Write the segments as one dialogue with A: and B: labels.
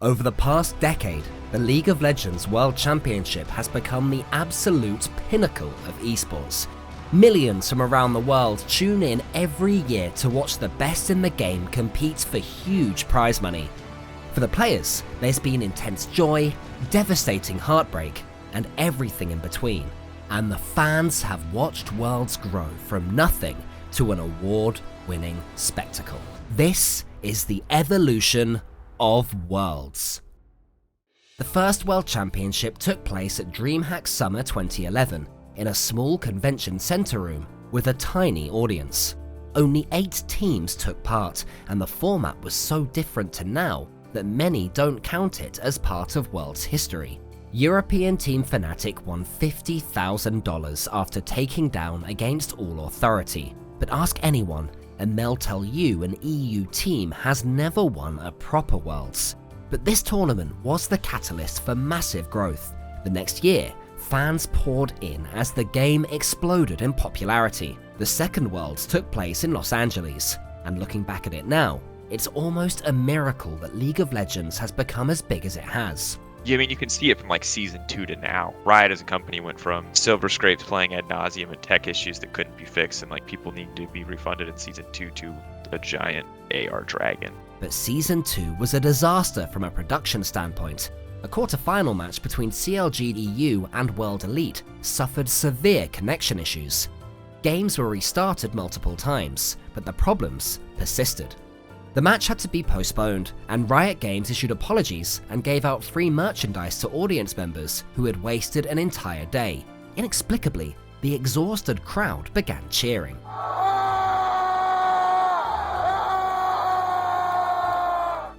A: Over the past decade, the League of Legends World Championship has become the absolute pinnacle of esports. Millions from around the world tune in every year to watch the best in the game compete for huge prize money. For the players, there's been intense joy, devastating heartbreak, and everything in between. And the fans have watched worlds grow from nothing to an award-winning spectacle. This is the evolution of worlds. The first World Championship took place at DreamHack Summer 2011 in a small convention center room with a tiny audience. Only 8 teams took part, and the format was so different to now that many don't count it as part of World's history. European team Fnatic won $50,000 after taking down Against All Authority. But ask anyone, and they'll tell you an EU team has never won a proper Worlds. But this tournament was the catalyst for massive growth. The next year, fans poured in as the game exploded in popularity. The second Worlds took place in Los Angeles, and looking back at it now, it's almost a miracle that League of Legends has become as big as it has.
B: Yeah, I mean, you can see it from like season 2 to now. Riot as a company went from silver scrapes playing ad nauseum and tech issues that couldn't be fixed and like people needing to be refunded in season 2 to a giant AR dragon.
A: But season 2 was a disaster from a production standpoint. A quarter-final match between CLG EU and World Elite suffered severe connection issues. Games were restarted multiple times, but the problems persisted. The match had to be postponed, and Riot Games issued apologies and gave out free merchandise to audience members who had wasted an entire day. Inexplicably, the exhausted crowd began cheering.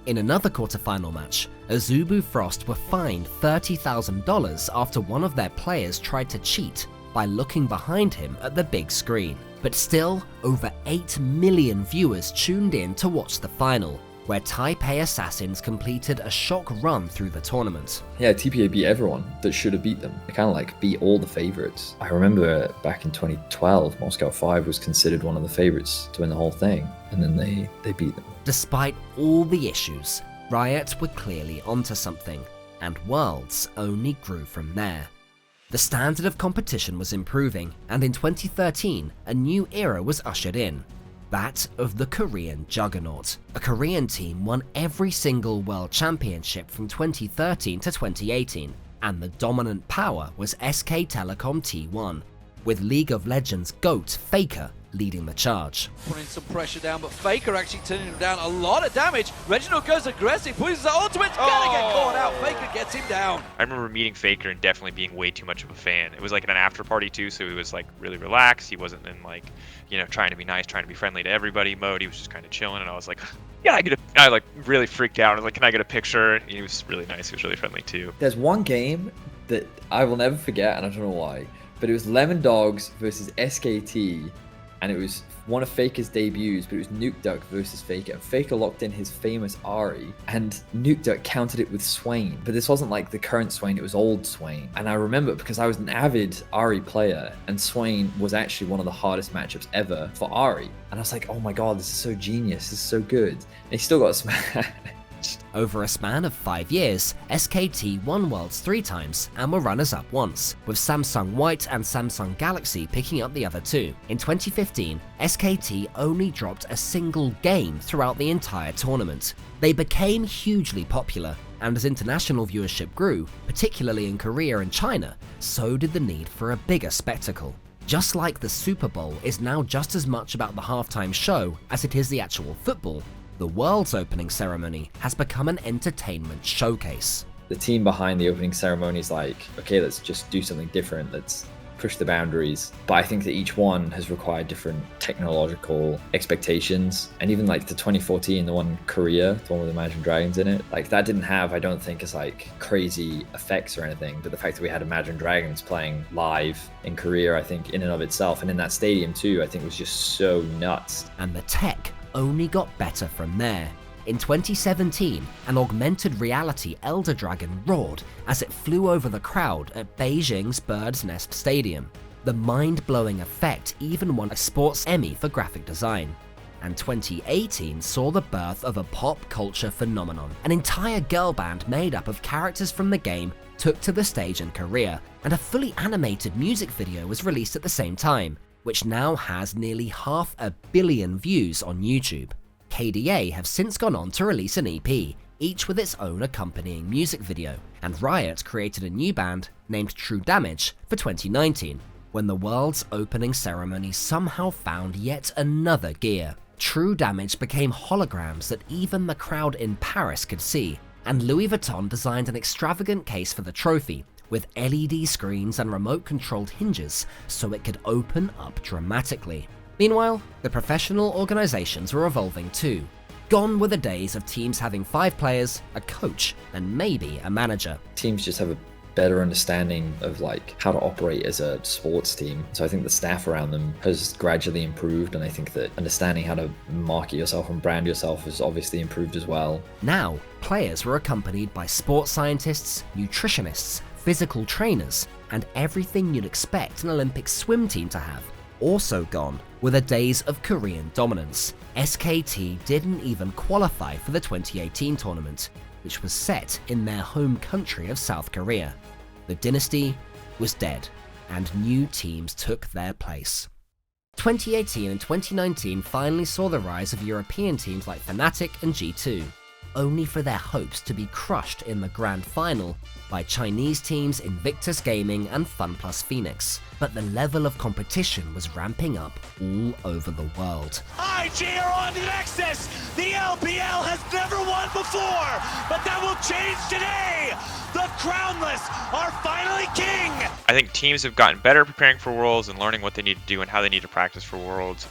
A: In another quarter-final match, Azubu Frost were fined $30,000 after one of their players tried to cheat by looking behind him at the big screen. But still, over 8 million viewers tuned in to watch the final, where Taipei Assassins completed a shock run through the tournament.
C: Yeah, TPA beat everyone that should have beat them. They kind of like beat all the favorites. I remember back in 2012, Moscow 5 was considered one of the favorites to win the whole thing, and then they beat them.
A: Despite all the issues, Riot were clearly onto something, and Worlds only grew from there. The standard of competition was improving, and in 2013, a new era was ushered in. That of the Korean juggernaut. A Korean team won every single World Championship from 2013 to 2018, and the dominant power was SK Telecom T1, with League of Legends GOAT Faker leading the charge.
D: Putting some pressure down, but Faker actually turning him down a lot of damage. Reginald goes aggressive, pushes the ultimate, gonna get caught out. Faker gets him down.
B: I remember meeting Faker and definitely being way too much of a fan. It was like an after party too, so he was like really relaxed. He wasn't in like, you know, trying to be nice, trying to be friendly to everybody mode. He was just kind of chilling, and I was like, yeah, I like really freaked out. I was like, can I get a picture? And he was really nice. He was really friendly too.
C: There's one game that I will never forget, and I don't know why, but it was Lemon Dogs versus SKT, and it was one of Faker's debuts, but it was Nuke Duck versus Faker, and Faker locked in his famous Ahri, and Nuke Duck countered it with Swain, but this wasn't like the current Swain, it was old Swain. And I remember it because I was an avid Ahri player, and Swain was actually one of the hardest matchups ever for Ahri, and I was like, oh my god, this is so genius, this is so good, and he still got smashed.
A: Over a span of 5 years, SKT won Worlds 3 times and were runners-up once, with Samsung White and Samsung Galaxy picking up the other 2. In 2015, SKT only dropped a single game throughout the entire tournament. They became hugely popular, and as international viewership grew, particularly in Korea and China, so did the need for a bigger spectacle. Just like the Super Bowl is now just as much about the halftime show as it is the actual football, the World's opening ceremony has become an entertainment showcase.
C: The team behind the opening ceremony is like, okay, let's just do something different, let's push the boundaries. But I think that each one has required different technological expectations. And even like the 2014, the one in Korea, the one with Imagine Dragons in it, like that didn't have, I don't think, as like crazy effects or anything. But the fact that we had Imagine Dragons playing live in Korea, I think in and of itself, and in that stadium too, I think was just so nuts.
A: And the tech only got better from there. In 2017, an augmented reality Elder Dragon roared as it flew over the crowd at Beijing's Bird's Nest Stadium. The mind-blowing effect even won a Sports Emmy for graphic design. And 2018 saw the birth of a pop culture phenomenon. An entire girl band made up of characters from the game took to the stage in Korea, and a fully animated music video was released at the same time, which now has nearly 500 million views on YouTube. KDA have since gone on to release an EP, each with its own accompanying music video, and Riot created a new band named True Damage for 2019, when the world's opening ceremony somehow found yet another gear. True Damage became holograms that even the crowd in Paris could see, and Louis Vuitton designed an extravagant case for the trophy, with LED screens and remote-controlled hinges so it could open up dramatically. Meanwhile, the professional organizations were evolving too. Gone were the days of teams having 5 players, a coach, and maybe a manager.
C: Teams just have a better understanding of like how to operate as a sports team. So I think the staff around them has gradually improved, and I think that understanding how to market yourself and brand yourself has obviously improved as well.
A: Now, players were accompanied by sports scientists, nutritionists, physical trainers, and everything you'd expect an Olympic swim team to have. Also gone were the days of Korean dominance. SKT didn't even qualify for the 2018 tournament, which was set in their home country of South Korea. The dynasty was dead, and new teams took their place. 2018 and 2019 finally saw the rise of European teams like Fnatic and G2, only for their hopes to be crushed in the grand final by Chinese teams Invictus Gaming and FunPlus Phoenix. But the level of competition was ramping up all over the world.
E: I cheer on the Nexus! The LPL has never won before, but that will change today! The Crownless are finally king!
B: I think teams have gotten better preparing for Worlds and learning what they need to do and how they need to practice for Worlds.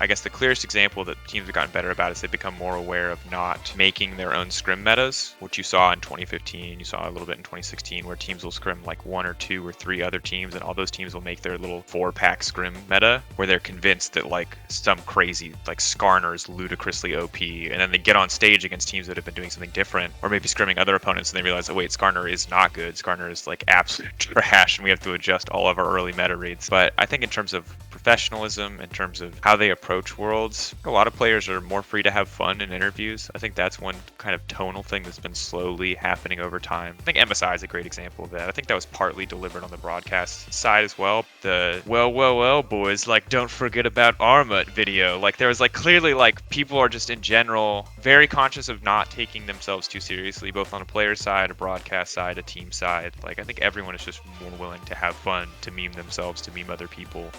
B: I guess the clearest example that teams have gotten better about is they've become more aware of not making their own scrim metas, which you saw in 2015, you saw a little bit in 2016, where teams will scrim like 1 or 2 or 3 other teams, and all those teams will make their little 4-pack scrim meta, where they're convinced that like some crazy, like Skarner is ludicrously OP, and then they get on stage against teams that have been doing something different, or maybe scrimming other opponents, and they realize, oh wait, Skarner is not good, Skarner is like absolute trash, and we have to adjust all of our early meta reads. But I think in terms of professionalism, in terms of how they approach Worlds, a lot of players are more free to have fun in interviews. I think that's one kind of tonal thing that's been slowly happening over time. I think MSI is a great example of that. I think that was partly delivered on the broadcast side as well. The well boys, like, don't forget about Armut video. Like, there was like clearly like people are just in general very conscious of not taking themselves too seriously, both on a player side, a broadcast side, a team side. Like, I think everyone is just more willing to have fun, to meme themselves, to meme other people.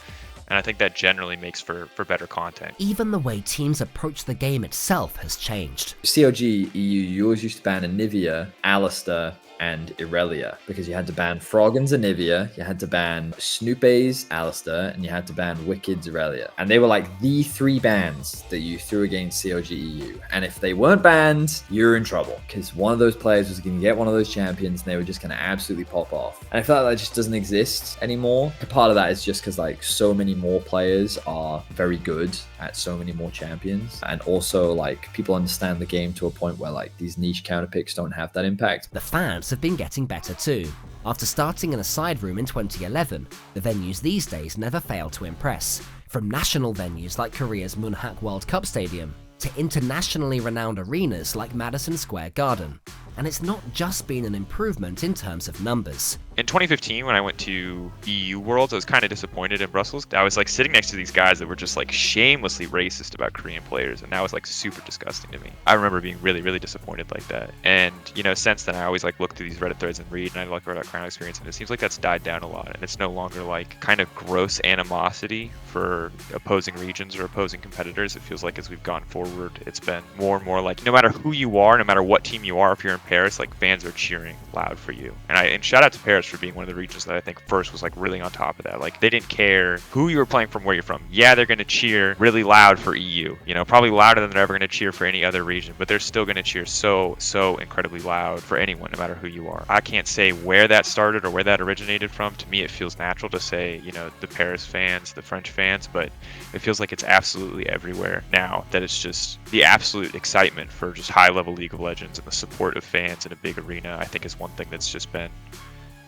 B: And I think that generally makes for better content.
A: Even the way teams approach the game itself has changed.
C: CLG EU, you always used to ban Anivia, Alistair, and Irelia, because you had to ban Froggen's Anivia, you had to ban Snoopy's Alistair, and you had to ban Wicked's Irelia. And they were like the 3 bans that you threw against CLG EU. And if they weren't banned, you're in trouble, because one of those players was going to get one of those champions and they were just going to absolutely pop off. And I feel like that just doesn't exist anymore. And part of that is just because like so many more players are very good at so many more champions. And also like people understand the game to a point where like these niche counter picks don't have that impact.
A: The fans have been getting better too. After starting in a side room in 2011, the venues these days never fail to impress. From national venues like Korea's Munhak World Cup Stadium, to internationally renowned arenas like Madison Square Garden. And it's not just been an improvement in terms of numbers.
B: In 2015, when I went to EU Worlds, I was kind of disappointed in Brussels. I was like sitting next to these guys that were just like shamelessly racist about Korean players, and that was like super disgusting to me. I remember being really, really disappointed like that. And you know, since then I always like look through these Reddit threads and read, and I like about Crown Experience, and it seems like that's died down a lot, and it's no longer like kind of gross animosity for opposing regions or opposing competitors. It feels like as we've gone forward, it's been more and more like no matter who you are, no matter what team you are, if you're in Paris, like fans are cheering loud for you. And shout out to Paris for being one of the regions that I think first was like really on top of that. Like they didn't care who you were playing from, where you're from. Yeah, they're going to cheer really loud for EU, you know, probably louder than they're ever going to cheer for any other region, but they're still going to cheer so incredibly loud for anyone, no matter who you are. I can't say where that started or where that originated from. To me, it feels natural to say, you know, the Paris fans, the French fans, but it feels like it's absolutely everywhere now, that it's just the absolute excitement for just high level League of Legends and the support of fans in a big arena. I think is one thing that's just been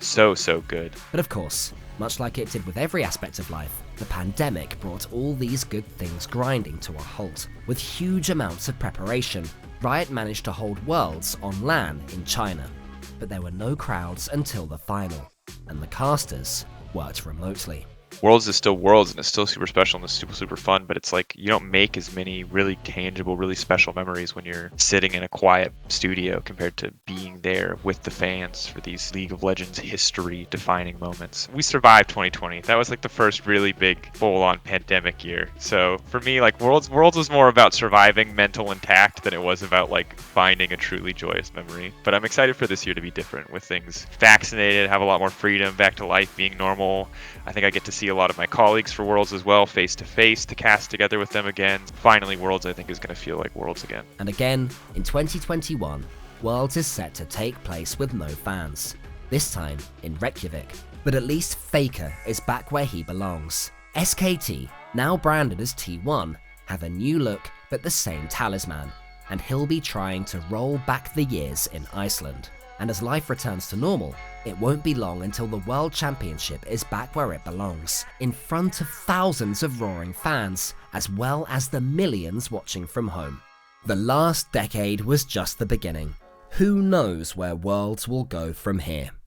B: so good.
A: But of course, much like it did with every aspect of life, the pandemic brought all these good things grinding to a halt. With huge amounts of preparation, Riot managed to hold Worlds on LAN in China. But there were no crowds until the final, and the casters worked remotely.
B: Worlds is still Worlds, and it's still super special and it's super fun, but it's like you don't make as many really tangible, really special memories when you're sitting in a quiet studio compared to being there with the fans for these League of Legends history defining moments. We survived 2020. That was like the first really big full-on pandemic year. So for me, like Worlds was more about surviving mental intact than it was about like finding a truly joyous memory. But I'm excited for this year to be different, with things vaccinated, have a lot more freedom, back to life being normal. I think I get to see a lot of my colleagues for Worlds as well, face to face, to cast together with them again. Finally, Worlds, I think, is going to feel like Worlds again.
A: And again, in 2021, Worlds is set to take place with no fans. This time in Reykjavik. But at least Faker is back where he belongs. SKT, now branded as T1, have a new look but the same talisman, and he'll be trying to roll back the years in Iceland. And as life returns to normal, it won't be long until the World Championship is back where it belongs, in front of thousands of roaring fans, as well as the millions watching from home. The last decade was just the beginning. Who knows where Worlds will go from here?